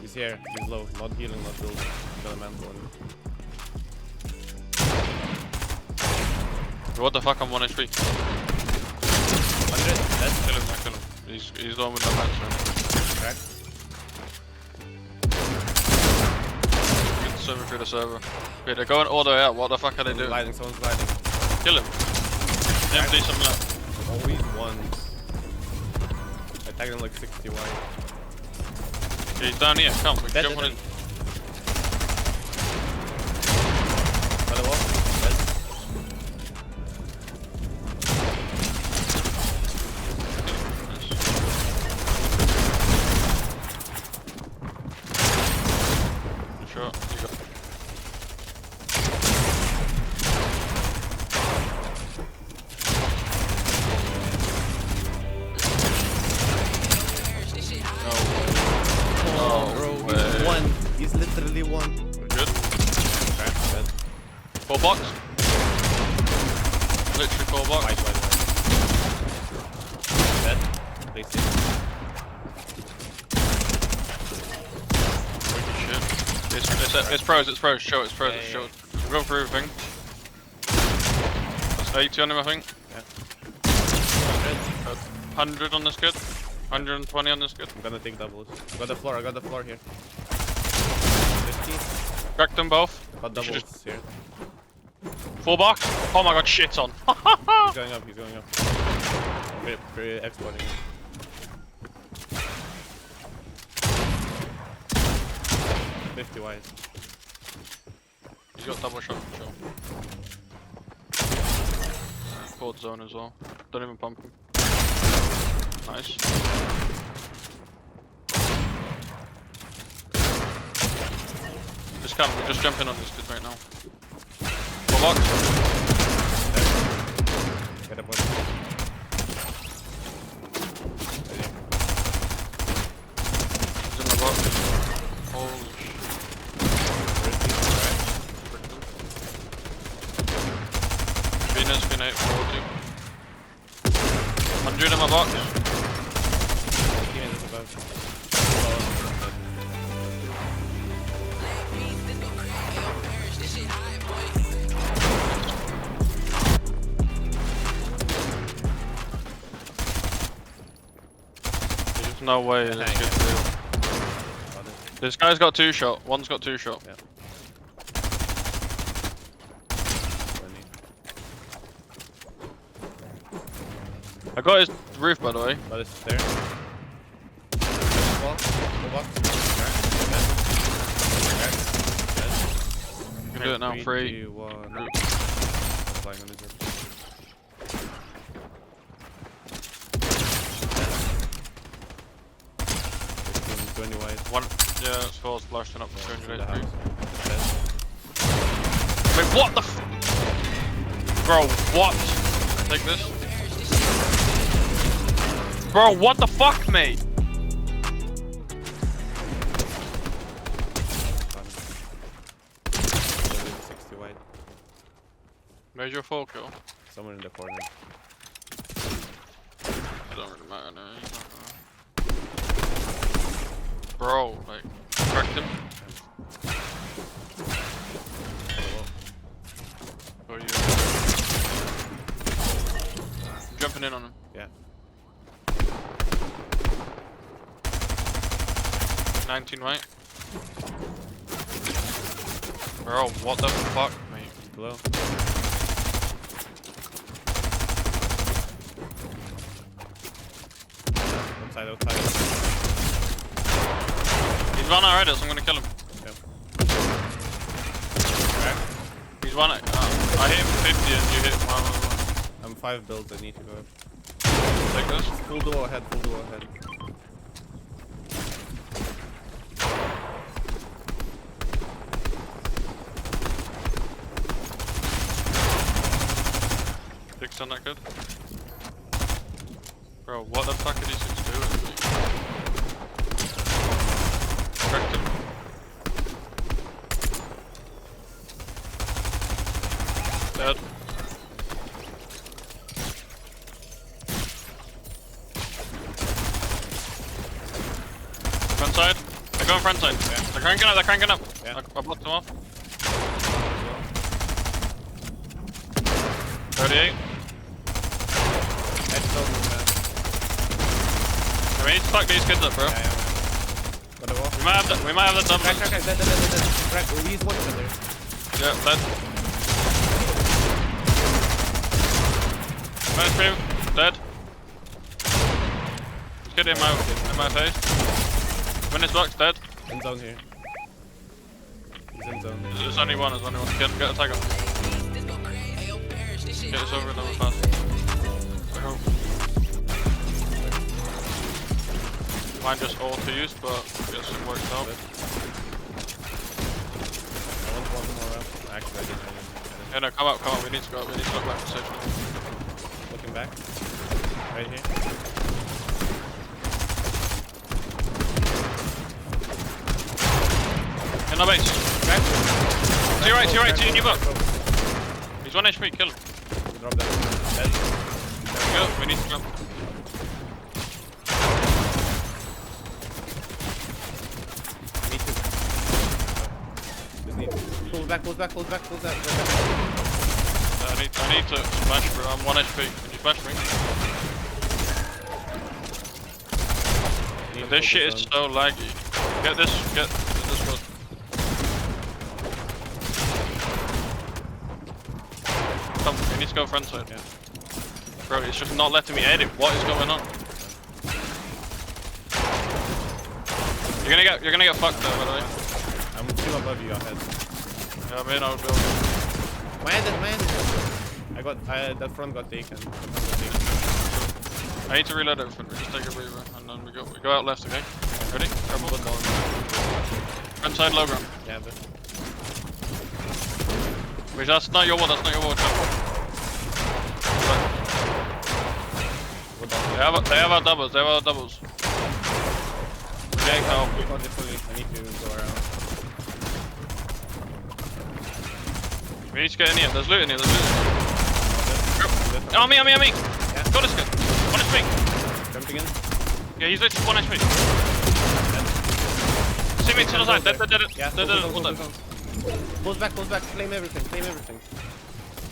He's here. He's low. Not healing, not building. Got a mantle on him. What the fuck? I'm 1 HP. 100. Dead. Kill him, kill him. He's the one with no match. Crack. Get the server through the server. Wait, they're going all the way out. What the fuck are they doing? Gliding. Someone's gliding. Kill him. Empty some left. Always one. I tagged him like 60 wide. Okay, he's down here. Come, we can jump on in. By the wall. Dead. Sure, you go. He's literally one. We're good. Okay, dead. Full box. Literally full box. Wide. Dead. They see. Shit. It's pros. Show it. Show it. Go through everything. That's 80 on him, I think. Yeah. 100 on this kid. 120 on this kid. I'm gonna take doubles. I got the floor here. 50. Cracked them both. Got doubles here. Full box. Oh my god, shit on. He's going up. We're exporting. 50 wide. He's got double shot control. Forward zone as well. Don't even pump him. Nice. Just come, we're just jumping on this kid right now. Full box. Get a body. He's in the box. Holy shit. Venus, P8, 40. 100 in my box. There's no way this kid's real. This guy's got 2 shot. One's got 2 shot. Yeah. I got his roof, by the way. But it's there. Wall. You can do it now. 3. 2, 1. Flying on his head. One. Yeah, it's full splashing up for 283. Dead. Wait, what the f? Bro, what? Take this. Bro, what the fuck, mate? 60 wide. Where's your full kill? Somewhere in the corner. It don't really matter now. Bro, like, cracked him. Oh, you. I'm jumping in on him. Yeah. 19 right. Bro, what the fuck, mate? Below. Outside. He's one already, so I'm gonna kill him. Yep. He's one. I hit him 50 and you hit him. I'm 5 builds, I need to go up. Take this. Full duo ahead. Fix on that kid. Bro, what the fuck are these things doing? Cracked him. Dead. Front side. They're going front side. Yeah. They're cranking up, they're cranking up. Yeah. I blocked them off. 38. Head still moving back. We need to fuck these kids up, bro. Yeah, yeah. Got the wall. We might have the dump. Crack. Dead. Crack. We use one there. Yeah, dead. Minus 3, dead. Let's get in my face. When it's box, dead. In zone here. He's in zone. There's only one, Get a tag up. Get this over and over fast. I hope. Mine just all to use, but I guess it works out. I want one more up. Actually, I didn't. Yeah, no, come up, we need to go back to section. Looking back. Right here. In our base. Crack. To your right, to your new book. He's 1 HP, kill him. Drop that. Dead. There we go, we need to jump. Need to. Just need. Pull back. I need to smash, bro. I'm 1 HP. Can you smash me? This shit is so laggy. Get this one. Come, we need to go front side. Yeah. Bro, it's just not letting me edit. What is going on? You're gonna get fucked there, by the way. I'm 2 above you ahead. Yeah, I mean, I would build. My end. That front got taken. I need to reload everything. We just take a breather and then we go out left, okay? Ready? Careful. Front side low ground. Yeah, but Wait, that's not your wall, They have our doubles, Okay, help. I need to go around. We need to get in here. There's loot in here. Oh, me. Yeah. Go this guy. 1 HP. Jumping in. Yeah, he's literally 1 HP. See me to the side. Dead. Yeah, Dead. All dead. Close back. Claim everything.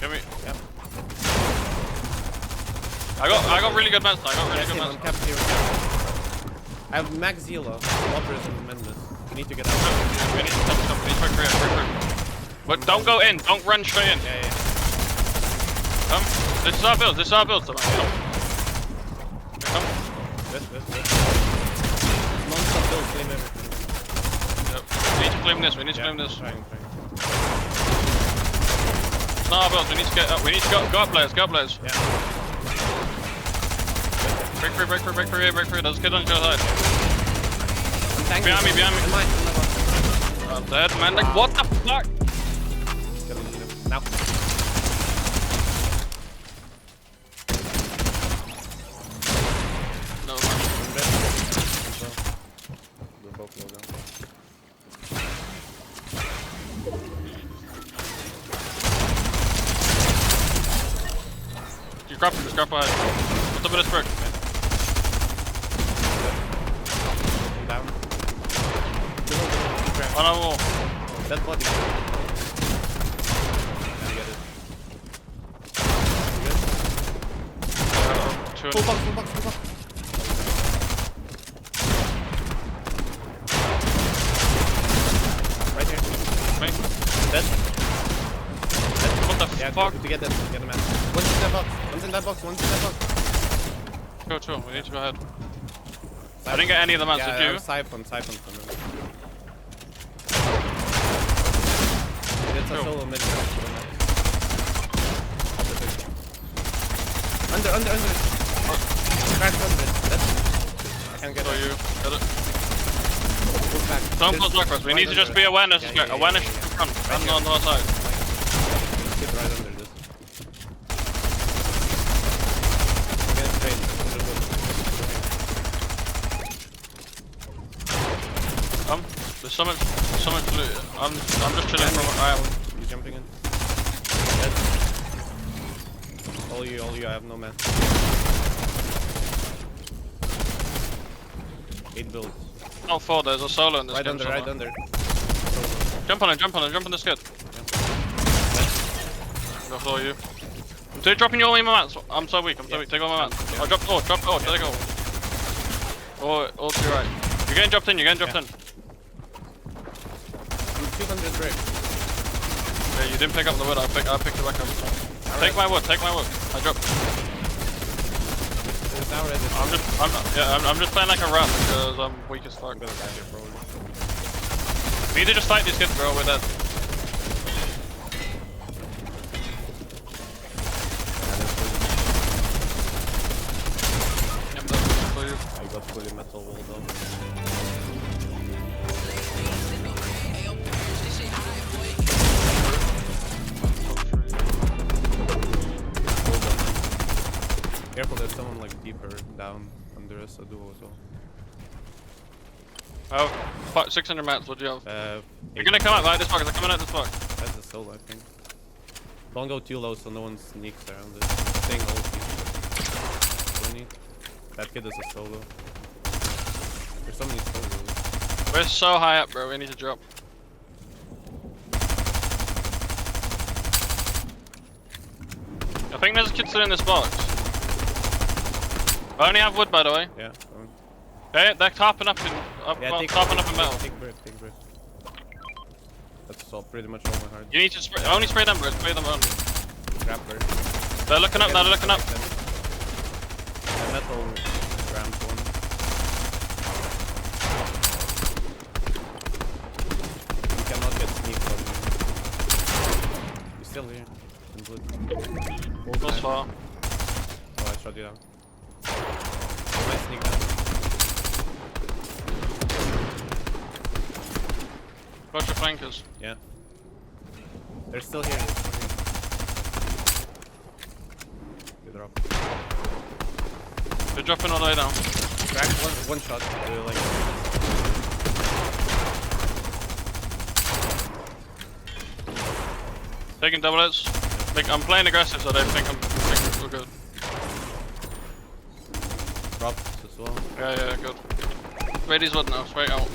Get me. Yeah. I got really good mats. I'm capped here. I have max Zelo. Whoppers and Mendes. We need to get out. We need to stop. We need to break. But don't go in. Don't run straight in. Yeah. Come. This is our build. Come. This. Non-stop build. Claim everything. Yep. We need to claim this. Trying. It's not our build. We need to get up. We need to go up layers. Yeah. Break free. There's a kid on your side. Behind me. I'm dead, man. Like, what the fuck? Now. No, We're both low down. You grab him, just grab ahead. What's up with this brick? Down. On our wall. Dead body. Can you get it? You good? Full box. Right here. Me? Dead. What the Yeah, fuck? to get that. Get him out. One's in that box. Chill. We need to go ahead. I didn't get any of the mats, did you? Siphon from him. It's a solo mid. Under. Crash under. That's. I can't get So it. you get it. Pull back. Don't close back first. We need to just be awareness. Awareness front. And on our side. Get right under this. Get it straight. There's so much loot. I'm just chilling from You jumping in? Dead. All you, I have no man. 8 builds. Not 4, there's a solo in this Right game under, somewhere. right under. Jump on it, jump on it, jump on this kid. Go for you. Dude, dropping your all my mats. I'm so weak, I'm so weak. Take all my mats. Yeah. Oh, drop all, take all. All to your right. You're getting dropped in, you're getting dropped in. 200 brick. Yeah, you didn't pick up the wood, I picked it back up. Take my wood, take my wood. I dropped. There's now ready. I'm just playing like a rat because I'm weak as fuck. I'm gonna die here, bro. We need to just fight these kids, bro, we're dead. Yep, that's for you. I got fully metal walled up. Careful, there's someone like deeper down under us, a duo as well. Oh, 600 mats, what do you have? You're 800. gonna come out like this box, they're coming out this box. That's a solo, I think. Don't go too low so no one sneaks around it. Staying low, please. That kid is a solo. There's so many solos. We're so high up, bro, we need to drop. I think there's a kid still in this box. I only have wood, by the way. Yeah. Okay, they're topping up in topping up in metal. Take brick. That's all, pretty much all my heart. You need to spray. Only spray them, bro. Spray them only. Grabber. They're looking up now. They're looking up. The metal ramp one. You cannot get sneaked on me. You're still here. In blue. Goes far. Oh, I shot you down. Nice sneak down. Watch your flankers. Yeah. They're still here. Good drop. They're dropping all the way down. Cracked one shot. They're like. Taking double hits. Like, I'm playing aggressive, so they think we're good. Dropped as well. Yeah, good. Spray these wood now. Spray out.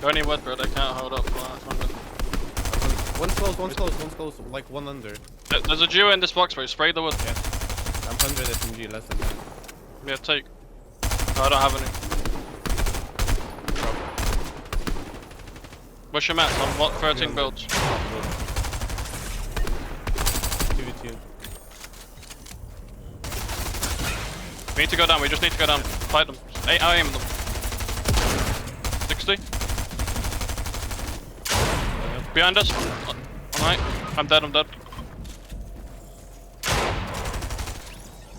Go any wood, bro. They can't hold up. One's close. Like one under. There's a duo in this box, bro. Spray the wood. Yeah. I'm 100 SMG, less than that. Yeah, take. No, I don't have any. Drop. What's your mats? I'm 13 builds. 2v2. We need to go down. We just need to go down. Fight them. I aim them. 60. Behind us. Alright. I'm dead.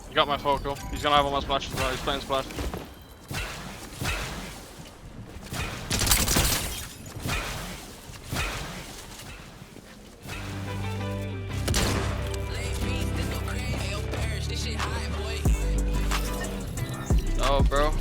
You got my focal. He's gonna have all my splashes as well. He's playing splash. Oh, bro.